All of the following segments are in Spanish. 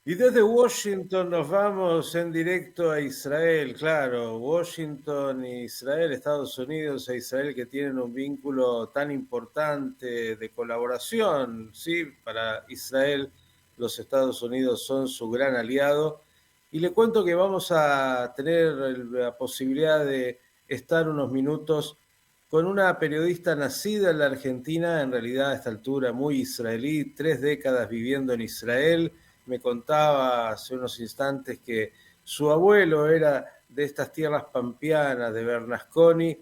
Y desde Washington nos vamos en directo a Israel, claro, Washington, Israel, Estados Unidos e Israel que tienen un vínculo tan importante de colaboración, ¿sí? Para Israel los Estados Unidos son su gran aliado y le cuento que vamos a tener la posibilidad de estar unos minutos con una periodista nacida en la Argentina, en realidad a esta altura muy israelí, 3 décadas viviendo en Israel. Me contaba hace unos instantes que su abuelo era de estas tierras pampeanas de Bernasconi,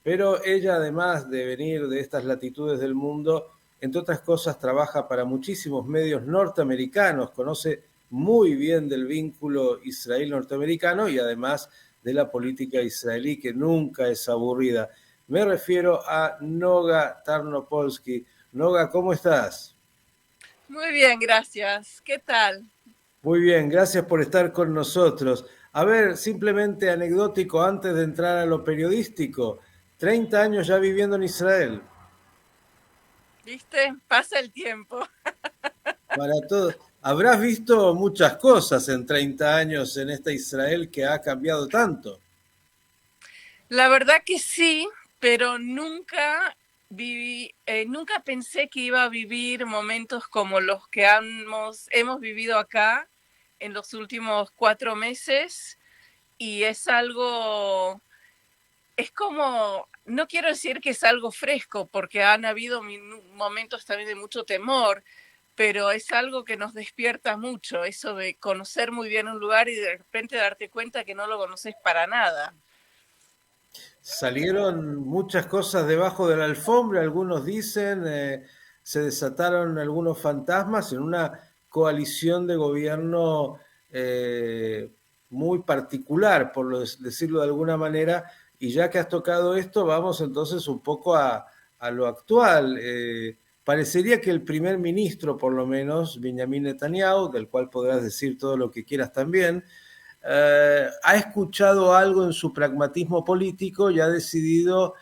pero ella, además de venir de estas latitudes del mundo, entre otras cosas trabaja para muchísimos medios norteamericanos, conoce muy bien del vínculo Israel-norteamericano y además de la política israelí que nunca es aburrida. Me refiero a Noga Tarnopolsky. Noga, ¿cómo estás? Muy bien, gracias. ¿Qué tal? Muy bien, gracias por estar con nosotros. A ver, simplemente anecdótico antes de entrar a lo periodístico. 30 años ya viviendo en Israel. ¿Viste? Pasa el tiempo. Para todo. Habrás visto muchas cosas en 30 años en esta Israel que ha cambiado tanto. La verdad que sí, pero nunca pensé que iba a vivir momentos como los que hemos vivido acá en los últimos 4 meses y es como, no quiero decir que es algo fresco, porque han habido momentos también de mucho temor, pero es algo que nos despierta mucho, eso de conocer muy bien un lugar y de repente darte cuenta que no lo conoces para nada. Salieron muchas cosas debajo de la alfombra, algunos dicen, se desataron algunos fantasmas en una coalición de gobierno eh, muy particular, decirlo de alguna manera, y ya que has tocado esto, vamos entonces un poco a lo actual. Parecería que el primer ministro, por lo menos, Benjamin Netanyahu, del cual podrás decir todo lo que quieras también, ha escuchado algo en su pragmatismo político y ha decidido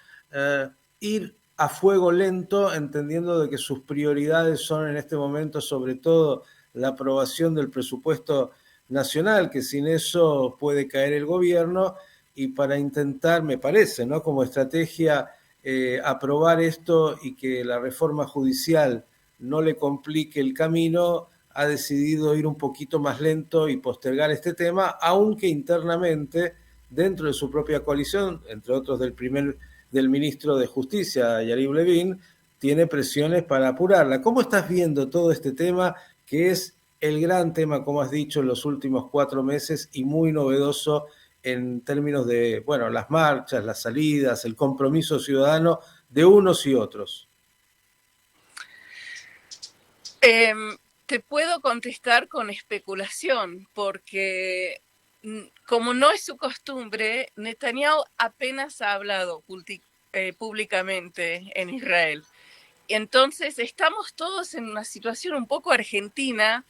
ir a fuego lento, entendiendo de que sus prioridades son en este momento sobre todo la aprobación del presupuesto nacional, que sin eso puede caer el gobierno, y para intentar, me parece, ¿no? Como estrategia, aprobar esto y que la reforma judicial no le complique el camino, ha decidido ir un poquito más lento y postergar este tema, aunque internamente, dentro de su propia coalición, entre otros del ministro de Justicia, Yariv Levin, tiene presiones para apurarla. ¿Cómo estás viendo todo este tema, que es el gran tema, como has dicho, en los últimos 4 meses y muy novedoso en términos de, bueno, las marchas, las salidas, el compromiso ciudadano de unos y otros? Eh, Te puedo contestar con especulación, porque como no es su costumbre, Netanyahu apenas ha hablado públicamente en Israel. Entonces estamos todos en una situación un poco argentina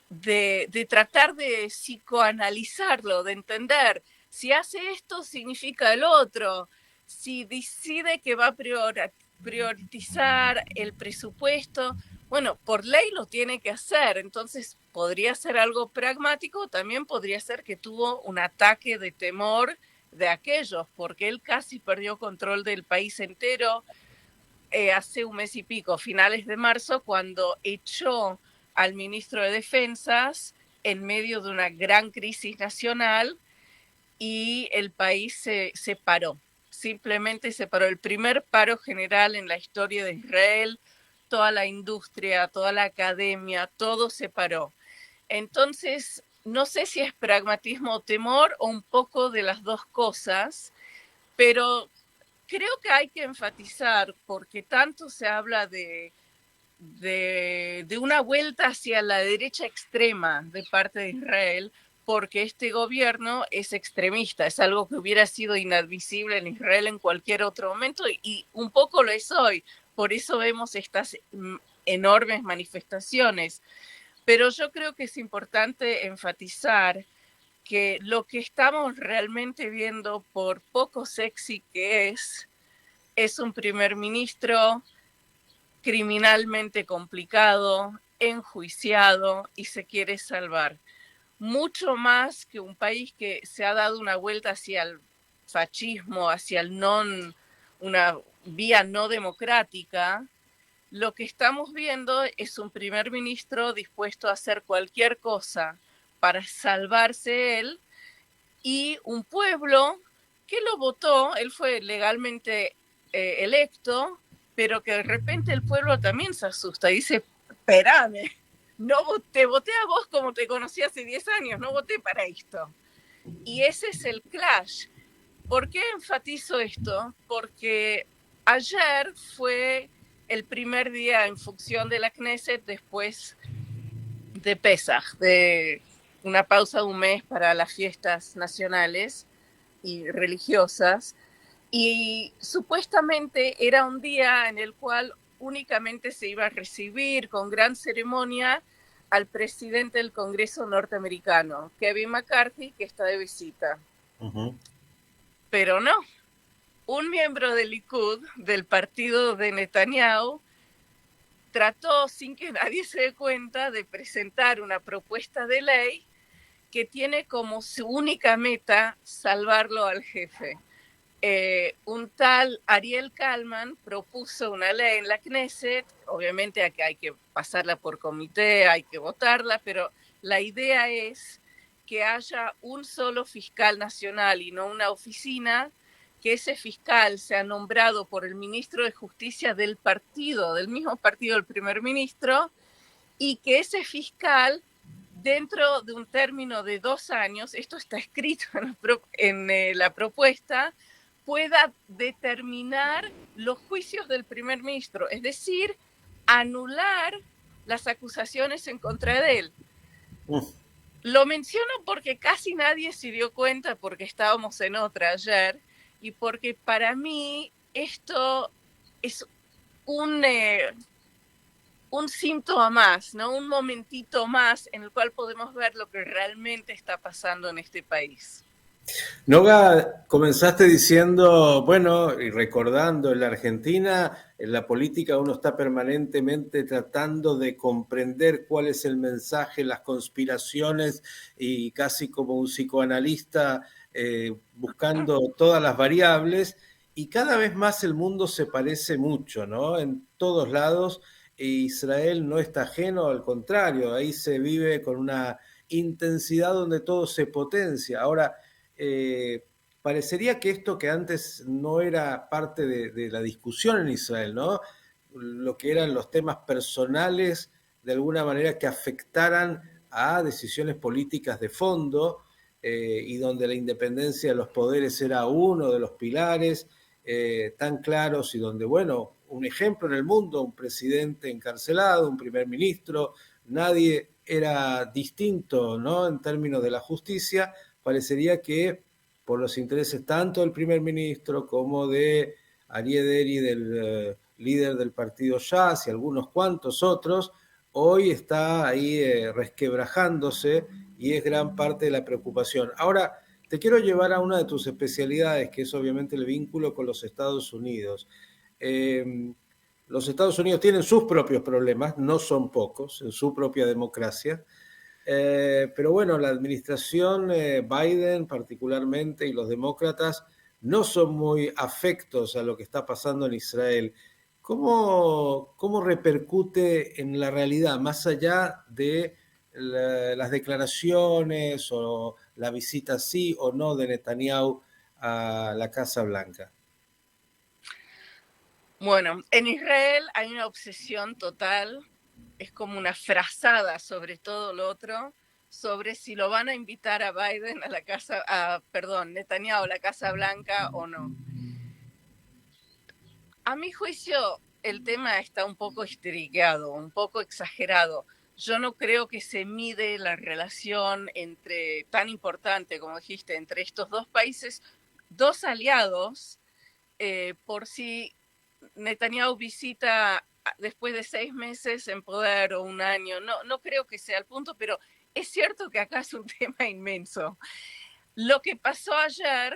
de tratar de psicoanalizarlo, de entender si hace esto significa el otro, si decide que va a priorizar el presupuesto, bueno, por ley lo tiene que hacer, entonces podría ser algo pragmático, también podría ser que tuvo un ataque de temor de aquellos, porque él casi perdió control del país entero hace un mes y pico, finales de marzo, cuando echó al ministro de Defensas en medio de una gran crisis nacional y el país se paró. Simplemente se paró. El primer paro general en la historia de Israel, toda la industria, toda la academia, todo se paró. Entonces, no sé si es pragmatismo o temor o un poco de las dos cosas, pero creo que hay que enfatizar, porque tanto se habla de una vuelta hacia la derecha extrema de parte de Israel, porque este gobierno es extremista, es algo que hubiera sido inadmisible en Israel en cualquier otro momento y un poco lo es hoy. Por eso vemos estas enormes manifestaciones. Pero yo creo que es importante enfatizar que lo que estamos realmente viendo, por poco sexy que es un primer ministro criminalmente complicado, enjuiciado y se quiere salvar. mucho más que un país que se ha dado una vuelta hacia el fascismo, hacia una vía no democrática. Lo que estamos viendo es un primer ministro dispuesto a hacer cualquier cosa para salvarse él, y un pueblo que lo votó. Él fue legalmente electo, pero que de repente el pueblo también se asusta y dice, espérame, no voté a vos como te conocí hace 10 años, no voté para esto. Y ese es el clash. ¿Por qué enfatizo esto? Porque ayer fue el primer día en función de la Knesset después de Pesaj, de una pausa de un mes para las fiestas nacionales y religiosas, y supuestamente era un día en el cual únicamente se iba a recibir con gran ceremonia al presidente del Congreso norteamericano, Kevin McCarthy, que está de visita. Pero no, un miembro del Likud, del partido de Netanyahu, trató, sin que nadie se dé cuenta, de presentar una propuesta de ley que tiene como su única meta salvarlo al jefe. Un tal Ariel Kalman propuso una ley en la Knesset, obviamente aquí hay que pasarla por comité, hay que votarla, pero la idea es que haya un solo fiscal nacional y no una oficina, que ese fiscal sea nombrado por el ministro de Justicia del mismo partido del primer ministro, y que ese fiscal, dentro de un término de 2 años, esto está escrito en la propuesta, pueda determinar los juicios del primer ministro, es decir, anular las acusaciones en contra de él. Lo menciono porque casi nadie se dio cuenta, porque estábamos en otra ayer, y porque para mí esto es un síntoma más, ¿no? Un momentito más en el cual podemos ver lo que realmente está pasando en este país. Noga, comenzaste diciendo, bueno, y recordando, en la Argentina, en la política uno está permanentemente tratando de comprender cuál es el mensaje, las conspiraciones, y casi como un psicoanalista buscando todas las variables, y cada vez más el mundo se parece mucho, ¿no? En todos lados, e Israel no está ajeno, al contrario, ahí se vive con una intensidad donde todo se potencia. Ahora, parecería que esto que antes no era parte de la discusión en Israel, ¿no? Lo que eran los temas personales, de alguna manera que afectaran a decisiones políticas de fondo, y donde la independencia de los poderes era uno de los pilares tan claros, y donde, bueno, un ejemplo en el mundo, un presidente encarcelado, un primer ministro, nadie era distinto, ¿no? En términos de la justicia, parecería que por los intereses tanto del primer ministro como de Ariel Deri, del líder del partido Shas, y algunos cuantos otros, hoy está ahí resquebrajándose, y es gran parte de la preocupación. Ahora, te quiero llevar a una de tus especialidades, que es obviamente el vínculo con los Estados Unidos. Los Estados Unidos tienen sus propios problemas, no son pocos, en su propia democracia. Pero bueno, la administración Biden particularmente, y los demócratas, no son muy afectos a lo que está pasando en Israel. ¿Cómo repercute en la realidad, más allá de las declaraciones o la visita sí o no de Netanyahu a la Casa Blanca? Bueno, en Israel hay una obsesión total, es como una frazada sobre todo lo otro, sobre si lo van a invitar a Biden a la Netanyahu a la Casa Blanca o no. A mi juicio, el tema está un poco histeriqueado, un poco exagerado. Yo no creo que se mide la relación tan importante, como dijiste, entre estos dos países, dos aliados, por si Netanyahu visita después de 6 meses en poder o un año. No creo que sea el punto, pero es cierto que acá es un tema inmenso. Lo que pasó ayer,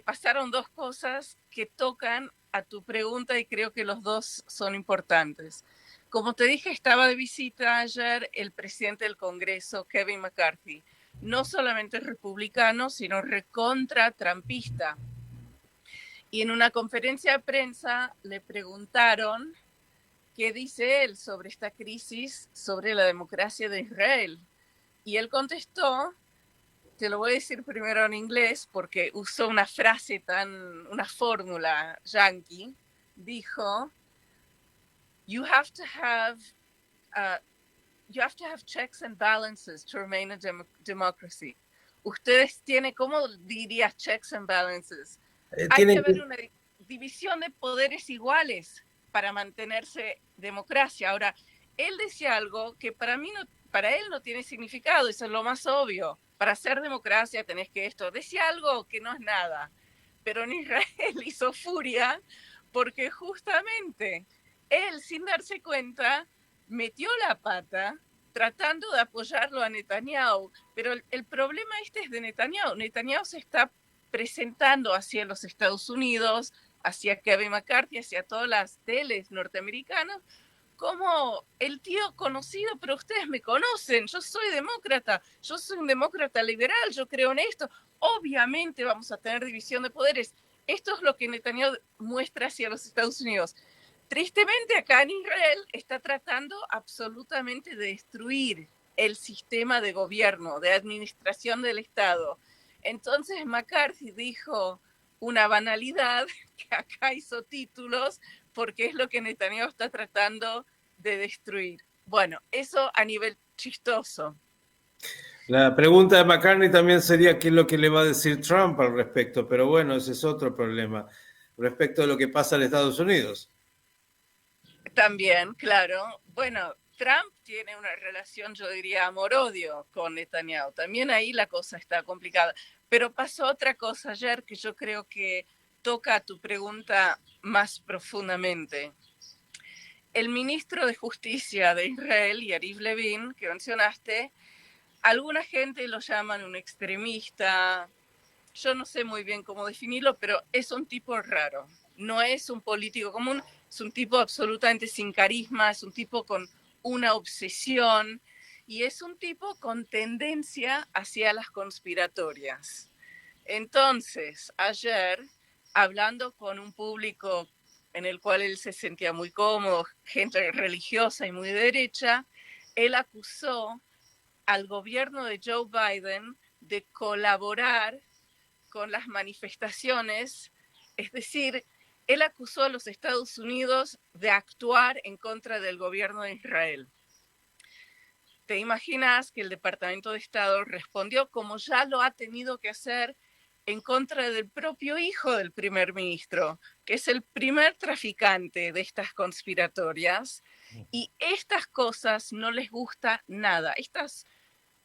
pasaron 2 cosas que tocan a tu pregunta, y creo que los dos son importantes. Como te dije, estaba de visita ayer el presidente del Congreso, Kevin McCarthy. No solamente republicano, sino recontra trampista. Y en una conferencia de prensa le preguntaron qué dice él sobre esta crisis, sobre la democracia de Israel. Y él contestó, te lo voy a decir primero en inglés porque usó una frase una fórmula yankee. Dijo, you have to have, uh, you have to have checks and balances to remain a democracy. Ustedes tienen, ¿cómo dirías checks and balances? Hay que Tienen haber que, una división de poderes iguales para mantenerse democracia. Ahora, él decía algo que para él no tiene significado, eso es lo más obvio. Para ser democracia tenés que esto. Decía algo que no es nada, pero en Israel hizo furia porque justamente él, sin darse cuenta, metió la pata tratando de apoyarlo a Netanyahu, pero el problema es de Netanyahu. Netanyahu se está presentando hacia los Estados Unidos, hacia Kevin McCarthy, hacia todas las teles norteamericanas, como el tío conocido, pero ustedes me conocen, yo soy demócrata, yo soy un demócrata liberal, yo creo en esto. Obviamente vamos a tener división de poderes. Esto es lo que Netanyahu muestra hacia los Estados Unidos. Tristemente, acá en Israel está tratando absolutamente de destruir el sistema de gobierno, de administración del Estado. Entonces McCarthy dijo una banalidad que acá hizo títulos porque es lo que Netanyahu está tratando de destruir. Bueno, eso a nivel chistoso. la pregunta de McCartney también sería qué es lo que le va a decir Trump al respecto, pero bueno, ese es otro problema respecto de lo que pasa en Estados Unidos. También, claro. Bueno, Trump tiene una relación, yo diría, amor-odio con Netanyahu. También ahí la cosa está complicada. Pero pasó otra cosa ayer que yo creo que toca a tu pregunta más profundamente. El ministro de Justicia de Israel, Yariv Levin, que mencionaste, alguna gente lo llaman un extremista. Yo no sé muy bien cómo definirlo, pero es un tipo raro. No es un político común, es un tipo absolutamente sin carisma, es un tipo con una obsesión y es un tipo con tendencia hacia las conspiratorias. Entonces, ayer, hablando con un público en el cual él se sentía muy cómodo, gente religiosa y muy derecha, él acusó al gobierno de Joe Biden de colaborar con las manifestaciones, es decir, él acusó a los Estados Unidos de actuar en contra del gobierno de Israel. Te imaginas que el Departamento de Estado respondió como ya lo ha tenido que hacer en contra del propio hijo del primer ministro, que es el primer traficante de estas conspiratorias, y estas cosas no les gusta nada. Estas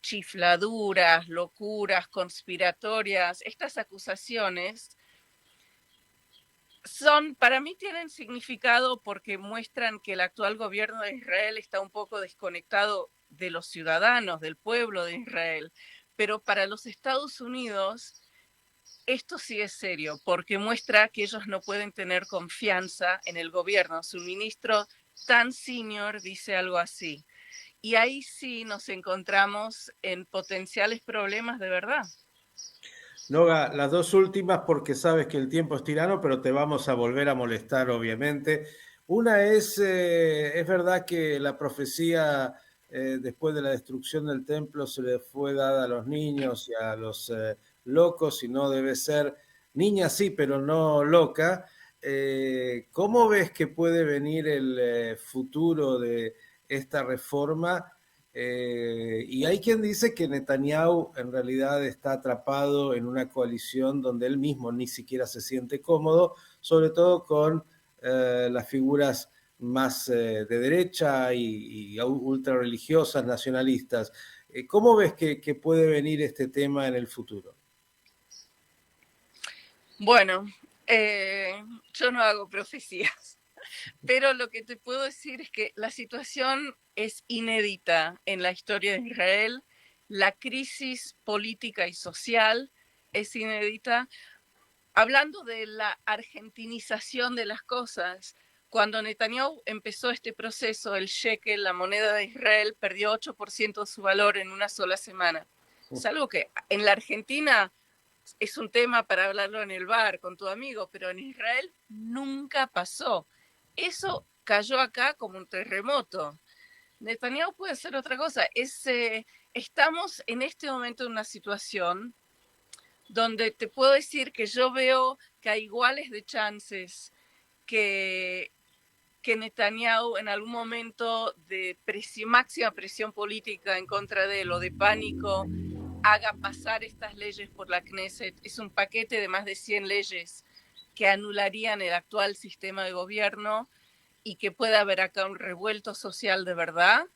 chifladuras, locuras, conspiratorias, estas acusaciones para mí tienen significado porque muestran que el actual gobierno de Israel está un poco desconectado de los ciudadanos, del pueblo de Israel. Pero para los Estados Unidos esto sí es serio porque muestra que ellos no pueden tener confianza en el gobierno. Su ministro tan senior dice algo así. Y ahí sí nos encontramos en potenciales problemas de verdad. Noga, las dos últimas porque sabes que el tiempo es tirano, pero te vamos a volver a molestar, obviamente. Una es verdad que la profecía después de la destrucción del templo se le fue dada a los niños y a los locos y no debe ser niña sí, pero no loca. ¿Cómo ves que puede venir el futuro de esta reforma? Y hay quien dice que Netanyahu en realidad está atrapado en una coalición donde él mismo ni siquiera se siente cómodo, sobre todo con las figuras más de derecha y ultra religiosas, nacionalistas. ¿Cómo ves que puede venir este tema en el futuro? Bueno, yo no hago profecías, pero lo que te puedo decir es que la situación es inédita en la historia de Israel, la crisis política y social es inédita. Hablando de la argentinización de las cosas, Cuando Netanyahu empezó este proceso, el shekel, la moneda de Israel, perdió 8% de su valor en una sola semana. Es algo que en la Argentina es un tema para hablarlo en el bar con tu amigo, pero en Israel nunca pasó. Eso cayó acá como un terremoto. Netanyahu puede hacer otra cosa. Estamos en este momento en una situación donde te puedo decir que yo veo que hay iguales de chances que Netanyahu en algún momento de máxima presión política en contra de él o de pánico haga pasar estas leyes por la Knesset. Es un paquete de más de 100 leyes que anularían el actual sistema de gobierno y que pueda haber acá un revuelto social de verdad,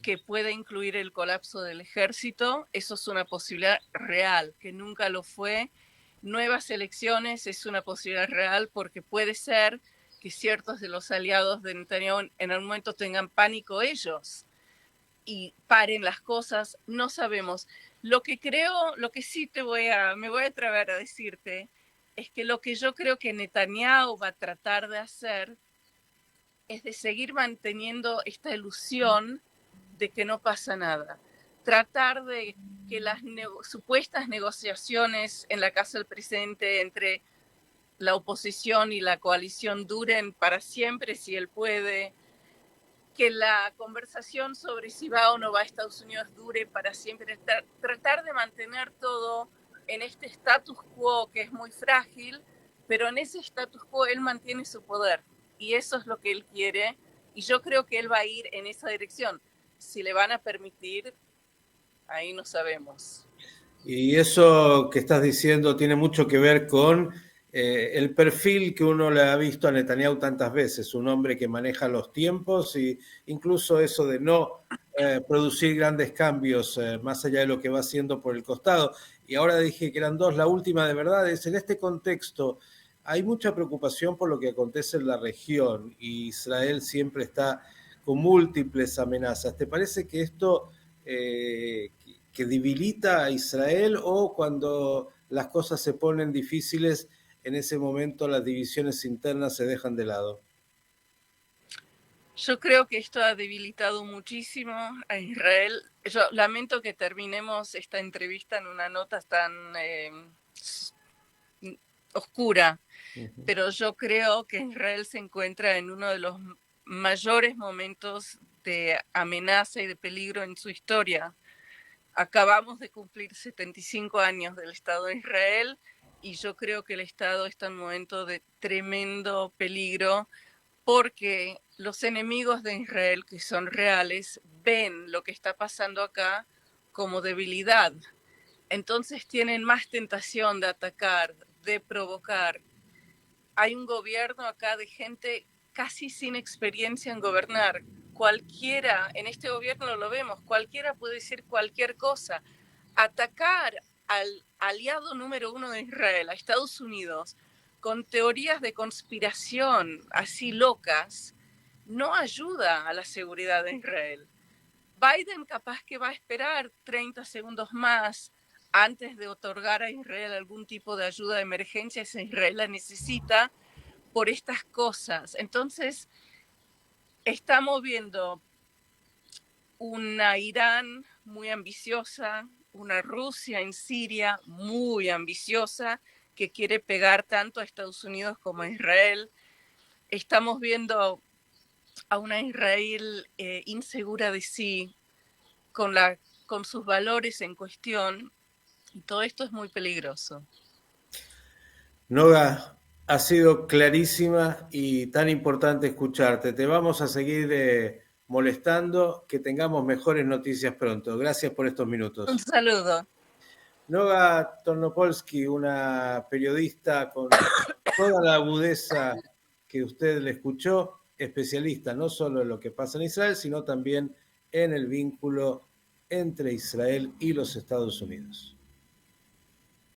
que pueda incluir el colapso del ejército. Eso es una posibilidad real, que nunca lo fue. Nuevas elecciones es una posibilidad real porque puede ser que ciertos de los aliados de Netanyahu en algún momento tengan pánico ellos y paren las cosas, no sabemos. Lo que creo, lo que sí me voy a atrever a decirte, es que lo que yo creo que Netanyahu va a tratar de hacer es de seguir manteniendo esta ilusión de que no pasa nada. Tratar de que las supuestas negociaciones en la casa del presidente entre la oposición y la coalición duren para siempre, si él puede, que la conversación sobre si va o no va a Estados Unidos dure para siempre, tratar de mantener todo en este status quo que es muy frágil, pero en ese status quo él mantiene su poder y eso es lo que él quiere y yo creo que él va a ir en esa dirección. Si le van a permitir, ahí no sabemos. Y eso que estás diciendo tiene mucho que ver con el perfil que uno le ha visto a Netanyahu tantas veces, un hombre que maneja los tiempos e incluso eso de no producir grandes cambios más allá de lo que va haciendo por el costado. Y ahora dije que eran dos, la última de verdad es en este contexto. Hay mucha preocupación por lo que acontece en la región y Israel siempre está con múltiples amenazas. ¿Te parece que esto que debilita a Israel o cuando las cosas se ponen difíciles, en ese momento las divisiones internas se dejan de lado? Yo creo que esto ha debilitado muchísimo a Israel. Yo lamento que terminemos esta entrevista en una nota tan oscura, pero yo creo que Israel se encuentra en uno de los mayores momentos de amenaza y de peligro en su historia. Acabamos de cumplir 75 años del Estado de Israel y yo creo que el Estado está en un momento de tremendo peligro porque los enemigos de Israel, que son reales, ven lo que está pasando acá como debilidad. Entonces tienen más tentación de atacar, de provocar. Hay un gobierno acá de gente casi sin experiencia en gobernar. Cualquiera, en este gobierno lo vemos, cualquiera puede decir cualquier cosa. Atacar al aliado número uno de Israel, a Estados Unidos, con teorías de conspiración así locas, no ayuda a la seguridad de Israel. Biden capaz que va a esperar 30 segundos más antes de otorgar a Israel algún tipo de ayuda de emergencia si Israel la necesita por estas cosas. Entonces, estamos viendo una Irán muy ambiciosa, una Rusia en Siria muy ambiciosa que quiere pegar tanto a Estados Unidos como a Israel. Estamos viendo a una Israel insegura de sí, con sus valores en cuestión, y todo esto es muy peligroso. Noga, ha sido clarísima y tan importante escucharte. Te vamos a seguir molestando, que tengamos mejores noticias pronto. Gracias por estos Un minutos. saludo. Noga Tornopolsky, una periodista con toda la agudeza que usted le escuchó, especialista no solo en lo que pasa en Israel, sino también en el vínculo entre Israel y los Estados Unidos.